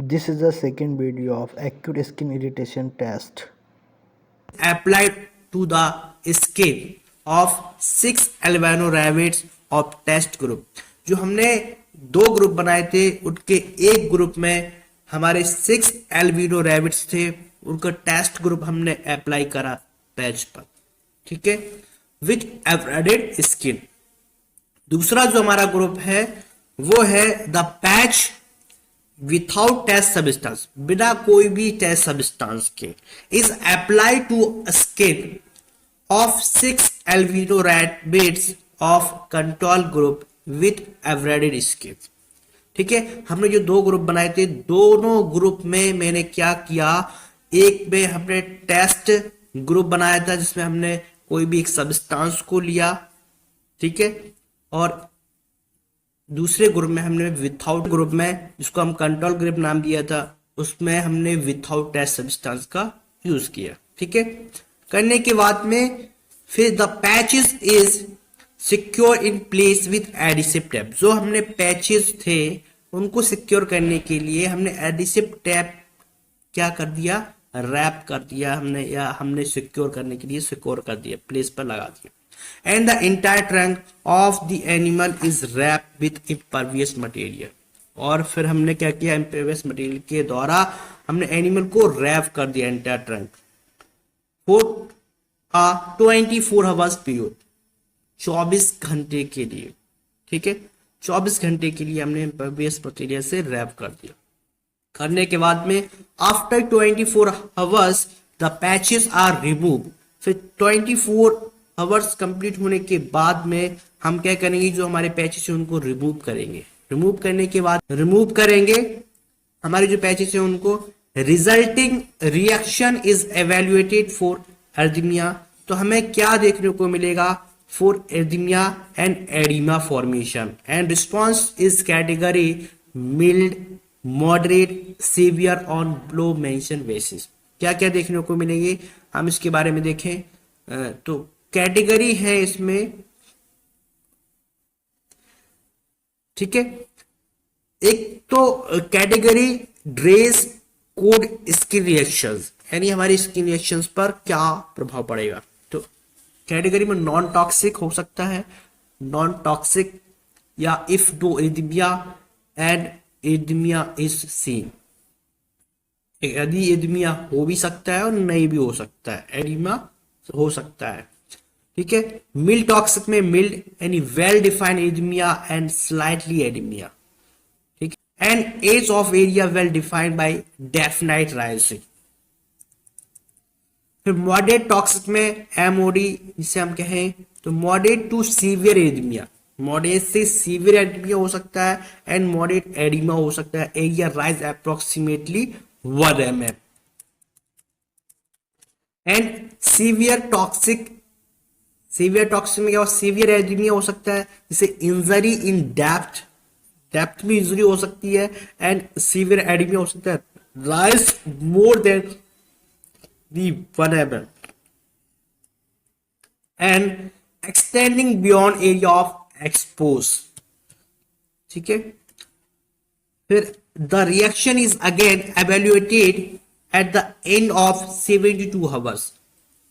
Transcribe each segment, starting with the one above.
This is the second video of acute skin irritation test. Applied to the skin of 6 albino rabbits of test group। जो हमने दो group बनाए थे उनके एक ग्रुप में हमारे 6 एल्बिनो रैबिट्स थे, उनका टेस्ट ग्रुप हमने अप्लाई करा पैच पर, ठीक है, विथ एवरेडेड स्किन। दूसरा जो हमारा ग्रुप है वो है the patch without test substance, बिना कोई भी टेस्ट सब्सटेंस के, is apply to skin of 6 albino rabbits of control group with abraded skin. ठीक है, हमने जो दो ग्रुप बनाए थे, दोनों ग्रुप में मैंने क्या किया, एक में हमने टेस्ट ग्रुप बनाया था जिसमें हमने कोई भी एक सब्सटेंस को लिया, ठीक है, और दूसरे ग्रुप में हमने विथआउट ग्रुप में, जिसको हम कंट्रोल ग्रुप नाम दिया था, उसमें हमने विथआउट टेस्ट सब्सटेंस का यूज किया। ठीक है, करने के बाद में फिर the patches is secure in place with adhesive tape. जो हमने पैचेस थे उनको सिक्योर करने के लिए हमने एडिसिव टेप क्या कर दिया, रैप कर दिया हमने, या हमने सिक्योर करने के लिए सिक्योर कर दिया, प्लेस पर लगा दिया। And the entire trunk of the animal is wrap with impervious material. और फिर हमने क्या किया, इम्परवियस मटेरियल के द्वारा हमने एनिमल को रैप कर दिया, entire trunk, for 24 hours period, 24 घंटे के लिए। ठीक है, 24 घंटे के लिए हमने इम्परवियस मटेरियल से रैप कर दिया। करने के बाद में after 24 hours the patches are remove. फिर 24 आवर्स कंप्लीट होने के बाद में हम क्या करेंगे, जो हमारे पैचेस है उनको रिमूव करेंगे। रिमूव करने के बाद हमारे जो पैचेस है उनको resulting reaction is evaluated for erythema. तो हमें क्या देखने को मिलेगा, for erythema and edema formation, and response is category mild, moderate, severe on below mention basis. क्या क्या देखने को मिलेंगे हम इसके बारे में देखें तो कैटेगरी है इसमें, ठीक है, एक तो category dress code skin reactions, यानी हमारी स्किन रिएक्शंस पर क्या प्रभाव पड़ेगा। तो कैटेगरी में नॉन टॉक्सिक हो सकता है, नॉन टॉक्सिक, या if no erythema and erythema is seen, यदि एरिथमिया हो भी सकता है और नहीं भी हो सकता है, एडिमा हो सकता है। ठीक है, मिल्ड टॉक्सिक में मिल्ड यानी well defined erythema and slightly edema, ठीक है, and edge of area well defined by definite raising. फिर मॉडरेट टॉक्सिक में एमओडी, जिसे हम कहें तो moderate to severe erythema, moderate से सीवियर एडिमिया हो सकता है, एंड मॉडरेट एडिमा हो सकता है, area raise approximately 1 mm। And severe toxic में क्या, सीवियर एडिमिया हो सकता है, जैसे इंजरी इन डेप्थ में इंजरी हो सकती है, एंड सीवियर एडिमिया हो सकता है rise more than the 1 mm and extending beyond area of expose. ठीक है, फिर the reaction is again evaluated at the end of 72 hours.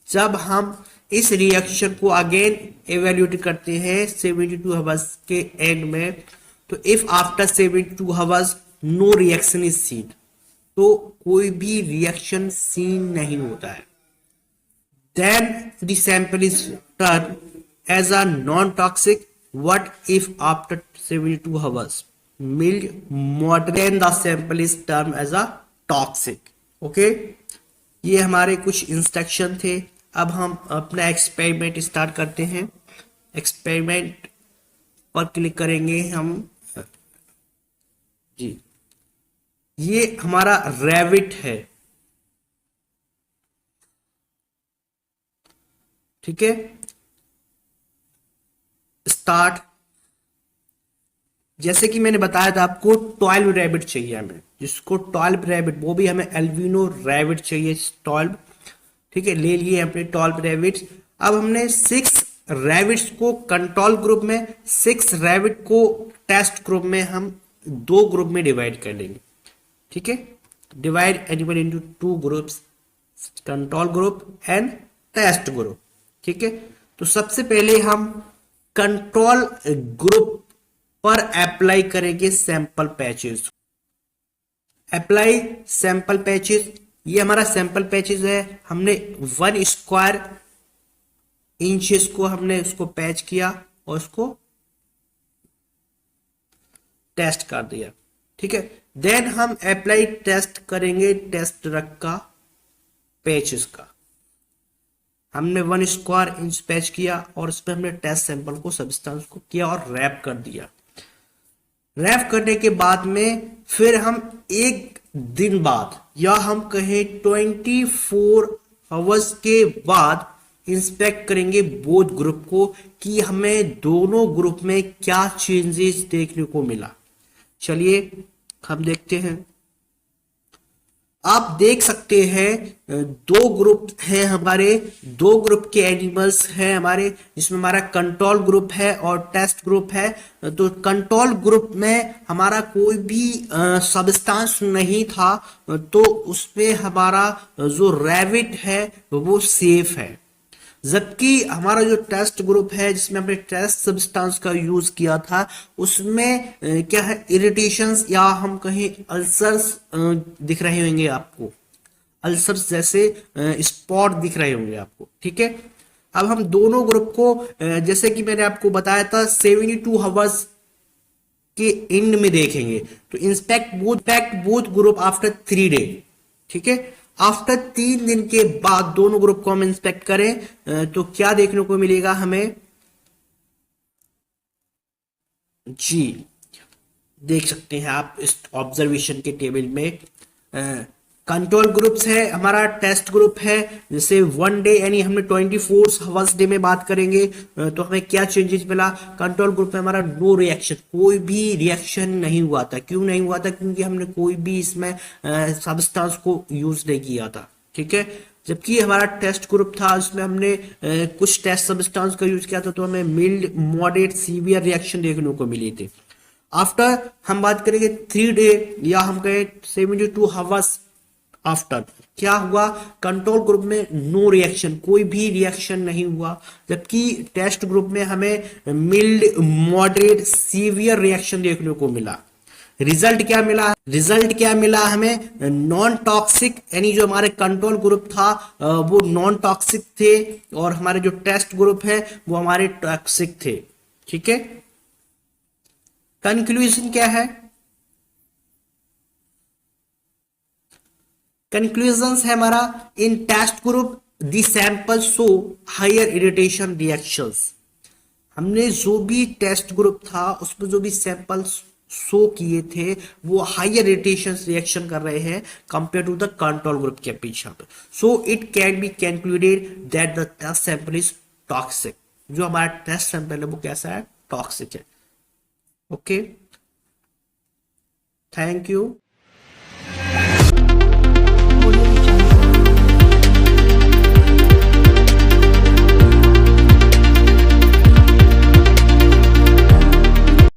जब हम इस रिएक्शन को अगेन एवेल्युएट करते हैं 72 आवर्स के एंड में, तो if after 72 hours no reaction is seen, तो कोई भी रिएक्शन सीन नहीं होता है, then the sample is turn as a non toxic. What if after 72 hours mild, moderate, then the sample is termed as a toxic? Okay, ये हमारे कुछ instruction थे। अब हम अपना एक्सपेरिमेंट स्टार्ट करते हैं। एक्सपेरिमेंट पर क्लिक करेंगे हम जी, ये हमारा रैबिट है, ठीक है, स्टार्ट। जैसे कि मैंने बताया था आपको 12 रैबिट चाहिए हमें, जिसको 12 रैबिट, वो भी हमें एल्बिनो रैबिट चाहिए 12। ठीक है, ले लिए अपने 12 रैबिट्स। अब हमने 6 रैबिट्स को कंट्रोल ग्रुप में, 6 रैबिट को टेस्ट ग्रुप में हम 2 ग्रुप में डिवाइड कर लेंगे। ठीक है, divide animal into two groups, control group and test group. ठीक है, तो सबसे पहले हम कंट्रोल ग्रुप पर अप्लाई करेंगे sample patches. Apply sample patches, ये हमारा सैंपल पैचेस है, हमने 1 स्क्वायर इंचेस को हमने उसको पैच किया और उसको टेस्ट कर दिया। ठीक है, देन हम अप्लाई टेस्ट करेंगे टेस्ट ड्रग का पैचेस का। हमने 1 स्क्वायर इंच पैच किया और उसमें हमने टेस्ट सैंपल को सब्सटेंस को किया और रैप कर दिया। रैप करने के बाद में फिर हम एक दिन बाद या हम कहें 24 आवर्स के बाद इंस्पेक्ट करेंगे बोथ ग्रुप को कि हमें दोनों ग्रुप में क्या चेंजेस देखने को मिला। चलिए हम देखते हैं। आप देख सकते हैं दो ग्रुप हैं हमारे, दो ग्रुप के एनिमल्स हैं हमारे, जिसमें हमारा कंट्रोल ग्रुप है और टेस्ट ग्रुप है। तो कंट्रोल ग्रुप में हमारा कोई भी सब्सटेंस नहीं था, तो उसमें हमारा जो रैबिट है वो सेफ है। जबकि हमारा जो टेस्ट ग्रुप है जिसमें हमने टेस्ट सब्सटेंस का यूज किया था, उसमें क्या है, इरिटेशंस या हम कहें अल्सर्स दिख रहे होंगे आपको, अल्सर्स जैसे स्पॉट दिख रहे होंगे आपको। ठीक है, अब हम दोनों ग्रुप को जैसे कि मैंने आपको बताया था 72 आवर्स के एंड में देखेंगे। तो inspect both group after 3 day. ठीक है, आफ्टर 3 दिन के बाद दोनों ग्रुप को हम इंस्पेक्ट करें तो क्या देखने को मिलेगा हमें जी, देख सकते हैं आप इस ऑब्जर्वेशन के टेबल में कंट्रोल ग्रुप्स है, हमारा टेस्ट ग्रुप है। जैसे 1 डे यानी हमने 24 आवर्स डे में बात करेंगे तो हमें क्या चेंजेस मिला। कंट्रोल ग्रुप में हमारा नो रिएक्शन, कोई भी रिएक्शन नहीं हुआ था। क्यों नहीं हुआ था? क्योंकि हमने कोई भी इसमें सब्सटेंस को यूज नहीं किया था। ठीक है, जबकि हमारा टेस्ट ग्रुप था उसमें हमने कुछ टेस्ट सब्सटेंस का यूज किया था, तो हमें मिल्ड, मॉडरेट, सीवियर रिएक्शन देखने को मिली थी। आफ्टर हम बात करेंगे 3 डे या हम कहें 72 आवर्स आफ्टर, क्या हुआ, कंट्रोल ग्रुप में नो रिएक्शन, कोई भी रिएक्शन नहीं हुआ। जबकि टेस्ट ग्रुप में हमें मिल्ड, मॉडरेट, सीवियर रिएक्शन देखने को मिला। रिजल्ट क्या मिला हमें, नॉन टॉक्सिक, यानी जो हमारे कंट्रोल ग्रुप था वो नॉन टॉक्सिक थे और हमारे जो टेस्ट ग्रुप है वो हमारे टॉक्सिक थे। ठीक है, कंक्लूजन क्या है? कंक्लूजन्स है हमारा, in test group the sample show higher irritation reactions. हमने जो भी टेस्ट ग्रुप था उसमें जो भी सैंपल शो किए थे वो हायर इरिटेशन रिएक्शन कर रहे हैं compare to the control group के अपेक्षा। So it can be concluded that the test sample is toxic. जो हमारा टेस्ट सैंपल है वो कैसा है? टॉक्सिक है। Okay, thank you.